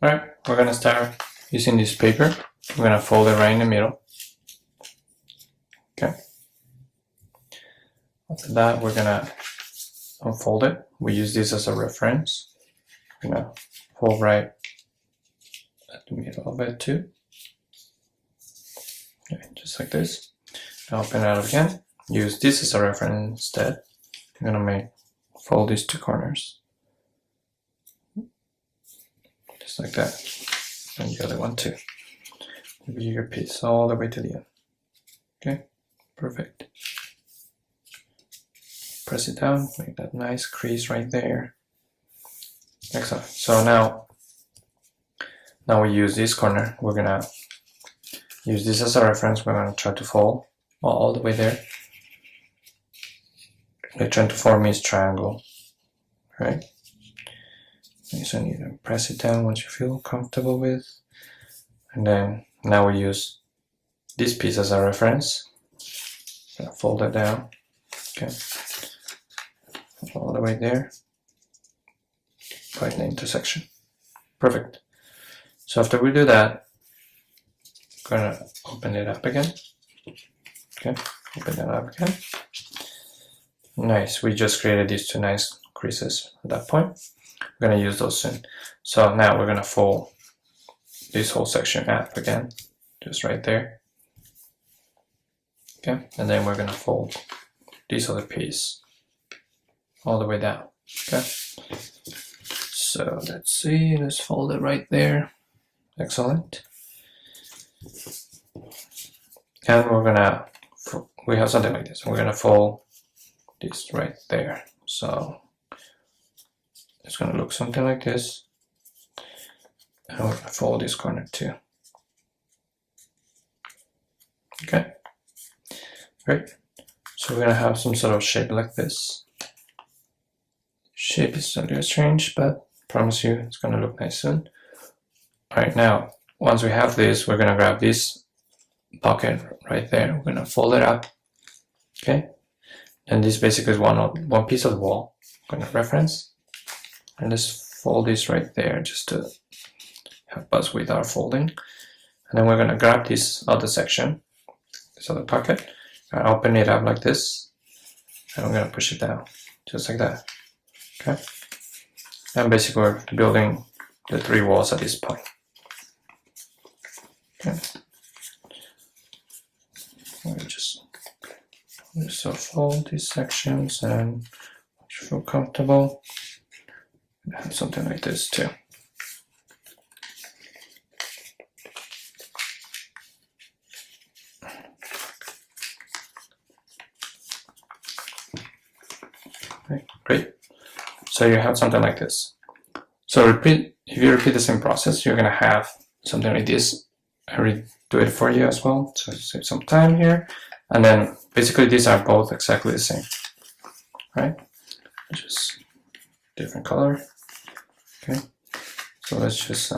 Alright, we're gonna start using this paper. We're gonna fold it right in the middle. Okay. After that, we're gonna unfold it. We use this as a reference. We're gonna fold right at the middle of it too. Okay, just like this. Now open it up again. Use this as a reference instead. I'm gonna fold these two corners. Just like that. And the other one too. Give you your piece all the way to the end. Okay, perfect. Press it down, make that nice crease right there. Excellent. So now we use this corner. We're gonna use this as a reference. We're gonna try to fold all the way there. We're trying to form this triangle, right? So you need to press it down once you feel comfortable with. And then now we use this piece as a reference. Gonna fold it down. Okay. All the way there. Right in the intersection. Perfect. So after we do that, I'm gonna open it up again. Okay, open it up again. Nice. We just created these two nice creases at that point. We're gonna use those soon. So now we're gonna fold this whole section up again, just right there. Okay, and then we're gonna fold this other piece all the way down. Okay, so let's see, let's fold it right there. Excellent. And we have something like this. We're gonna fold this right there. So it's gonna look something like this. And we're gonna fold this corner too. Okay, great. So we're gonna have some sort of shape like this. Shape is a little strange, but I promise you it's gonna look nice soon. Alright, now once we have this, we're gonna grab this pocket right there. We're gonna fold it up. Okay, and this basically is one piece of the wall. I'm gonna reference, and let's fold this right there just to help us with our folding. And then we're gonna grab this other section, this other pocket, and open it up like this, and we're gonna push it down just like that. Okay, and basically we're building the three walls at this point. Okay, we'll just fold these sections, and once you feel comfortable, have something like this too. Okay, great. So you have something like this. So if you repeat the same process, you're gonna have something like this. I redo it for you as well, so save some time here. And then basically these are both exactly the same, right? Just different color. Okay, so let's just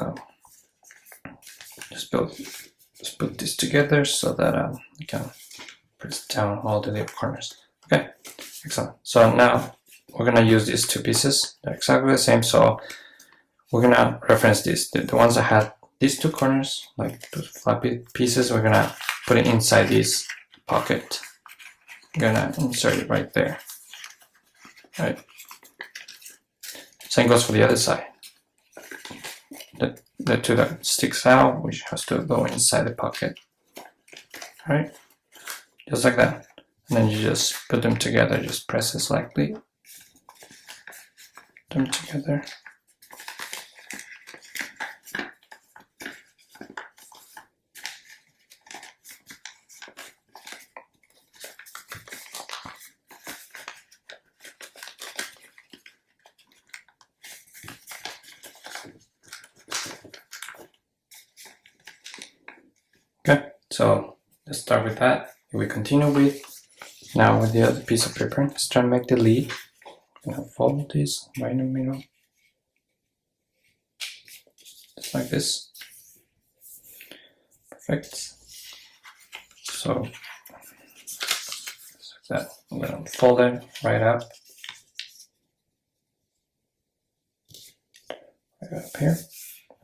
put this together so that we can press down all the little corners. Okay, excellent. So now we're gonna use these two pieces. They're exactly the same. So we're gonna reference this. The ones that had these two corners, like those flappy pieces, we're gonna put it inside this pocket. I'm gonna insert it right there. All right. Same goes for the other side. The two that sticks out, which has to go inside the pocket. All right, just like that. And then you just put them together. Just press it slightly. Put them together. Okay, so let's start with that. We continue with now with the other piece of paper. Let's try and make the lead. I'm gonna fold this right in the middle, just like this. Perfect. So just like that. I'm gonna fold it right up here.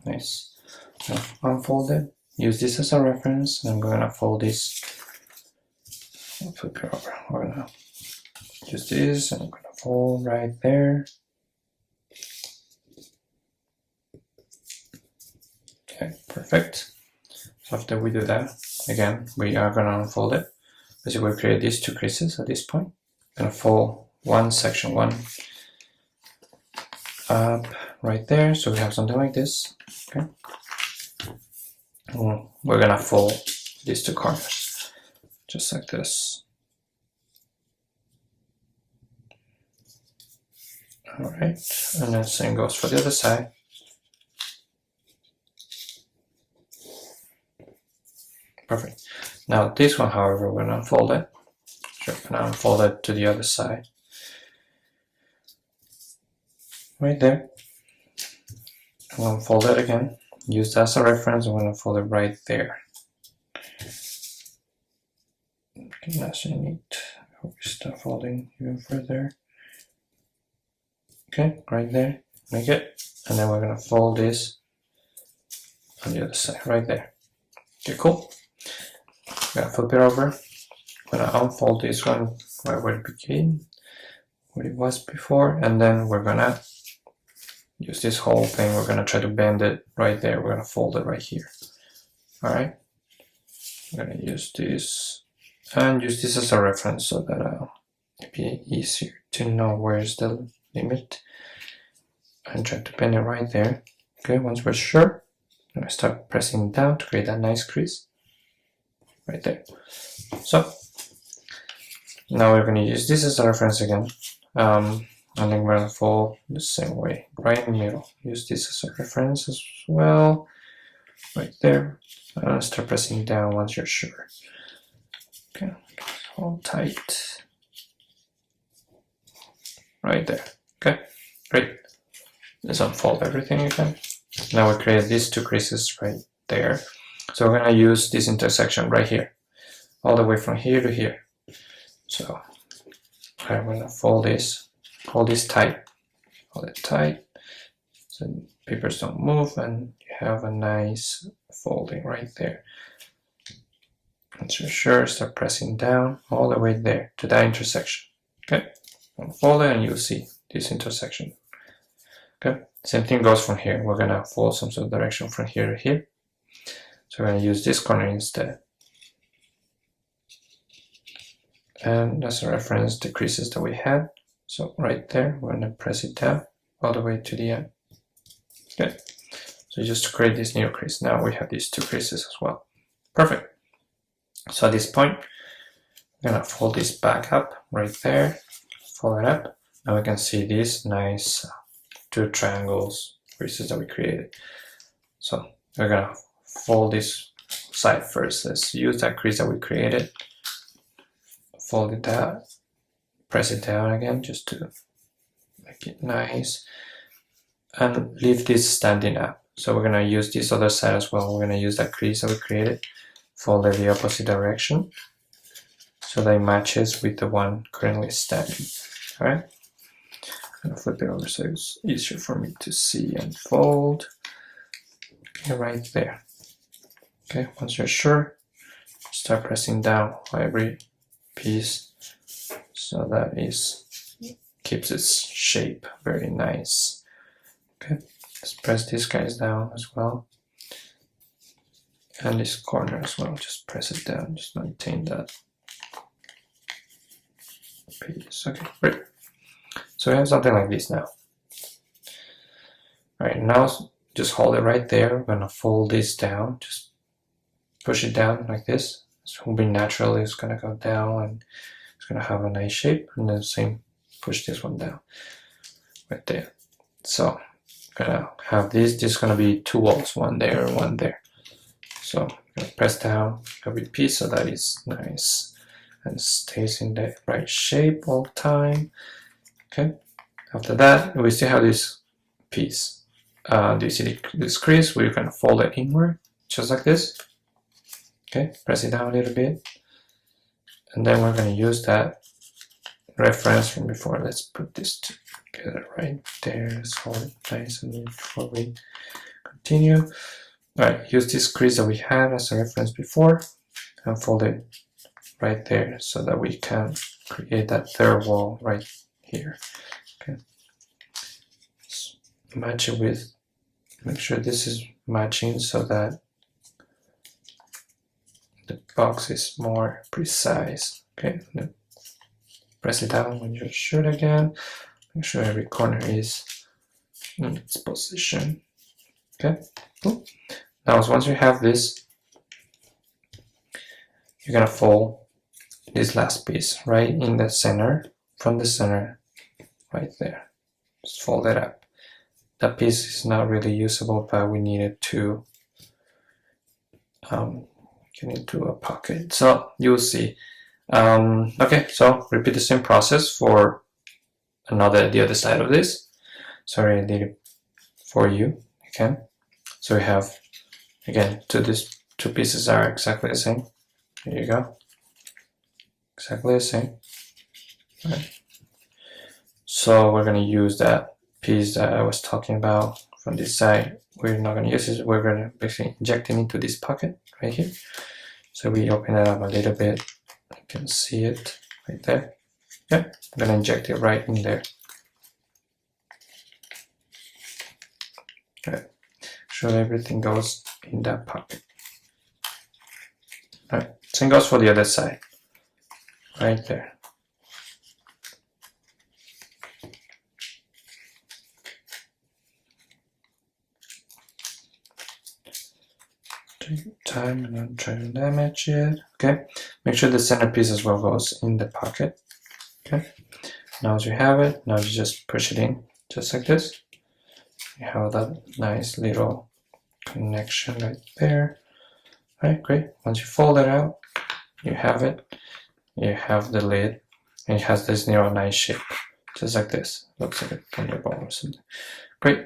Nice. So unfold it. Use this as a reference. I'm gonna fold this. I'll flip it over. We're gonna use this and I'm gonna fold right there. Okay, perfect. So after we do that, again, we are gonna unfold it. Basically, we create these two creases at this point. Gonna fold section one up right there. So we have something like this. Okay. We're gonna fold these two corners just like this. All right, and then same goes for the other side. Perfect. Now this one, however, we're gonna unfold it. So we're gonna unfold it to the other side. Right there. I'm gonna fold it again. Use that as a reference. I'm gonna fold it right there. Okay, that's neat. We start folding even further. Okay, right there. Make it, and then we're gonna fold this on the other side, right there. Okay, cool. I'm gonna flip it over. I'm gonna unfold this one right where it became, what it was before, and then we're gonna use this whole thing. We're gonna try to bend it right there. We're gonna fold it right here. All right. I'm gonna use this and use this as a reference so that it'll be easier to know where's the limit. And try to bend it right there. Okay, once we're sure, I'm gonna start pressing down to create that nice crease right there. So now we're gonna use this as a reference again. And then we're gonna fold the same way, right in the middle. Use this as a reference as well, right there. Start pressing down once you're sure. Okay, hold tight. Right there. Okay, great. Let's unfold everything again. Now we create these two creases right there. So we're gonna use this intersection right here, all the way from here to here. So I'm gonna fold this, hold this tight, hold it tight, so papers don't move, and you have a nice folding right there. Once you're sure, start pressing down all the way there to that intersection. Okay, unfold it, and you'll see this intersection. Okay, same thing goes from here. We're gonna fold some sort of direction from here to here. So we're gonna use this corner instead. And as a reference, the creases that we had. So right there, we're gonna press it down all the way to the end. Okay, so just to create this new crease. Now we have these two creases as well. Perfect. So at this point, I'm gonna fold this back up right there, fold it up. Now we can see these nice two triangles creases that we created. So we're gonna fold this side first. Let's use that crease that we created. Fold it down, press it down again just to make it nice, and leave this standing up. So we're gonna use this other side as well. We're gonna use that crease that we created, fold it the opposite direction so that it matches with the one currently standing. All right. I'm gonna flip it over so it's easier for me to see and fold. Okay, right there. Okay, once you're sure, start pressing down every piece so that it keeps its shape very nice. Okay, let's press these guys down as well, and this corner as well. Just press it down, just maintain that piece. Okay, great. So we have something like this now. All right, now just hold it right there. We're gonna fold this down, just push it down like this. It will be naturally, it's gonna go down and it's gonna have a nice shape, and then same, push this one down right there. So I'm gonna have this is gonna be two walls, one there and one there. So I'm gonna press down every piece so that it's nice and stays in the right shape all the time. Okay, after that we still have this piece. Do you see this crease? We're gonna fold it inward just like this. Okay, press it down a little bit, and then we're going to use that reference from before. Let's put this together right there. Let's hold it nice and before we Continue. Alright, use this crease that we had as a reference before and fold it right there so that we can create that third wall right here. Okay. Match it with, make sure this is matching so that the box is more precise. Okay, press it down when you shoot again. Make sure every corner is in its position. Okay, cool. Now once you have this, you're gonna fold this last piece right in the center, from the center, right there. Just fold it up. That piece is not really usable, but we need it to get into a pocket. So you'll see. Okay, so repeat the same process for the other side of this. Sorry, I did it for you again. So we have, again, these two pieces are exactly the same. Here you go. Exactly the same. Right. So we're going to use that piece that I was talking about from this side. We're not going to use it. We're going to basically inject it into this pocket right here. So we open it up a little bit. You can see it right there. Yeah, I'm going to inject it right in there. Okay. So everything goes in that pocket. All right. Same goes for the other side. Right there. Take your time and not try to damage it. Okay. Make sure the centerpiece as well goes in the pocket. Okay. Now as you have it, now you just push it in just like this. You have that nice little connection right there. All right, great. Once you fold it out, you have it. You have the lid, and it has this nice shape, just like this. Looks like a thunderbolt or something. Great.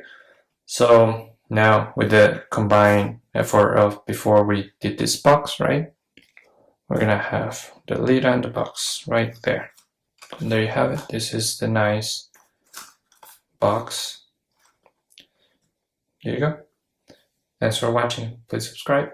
So now with the combined effort of before we did this box, right? We're gonna have the lid and the box right there. And there you have it. This is the nice box. Here you go. Thanks for watching. Please subscribe.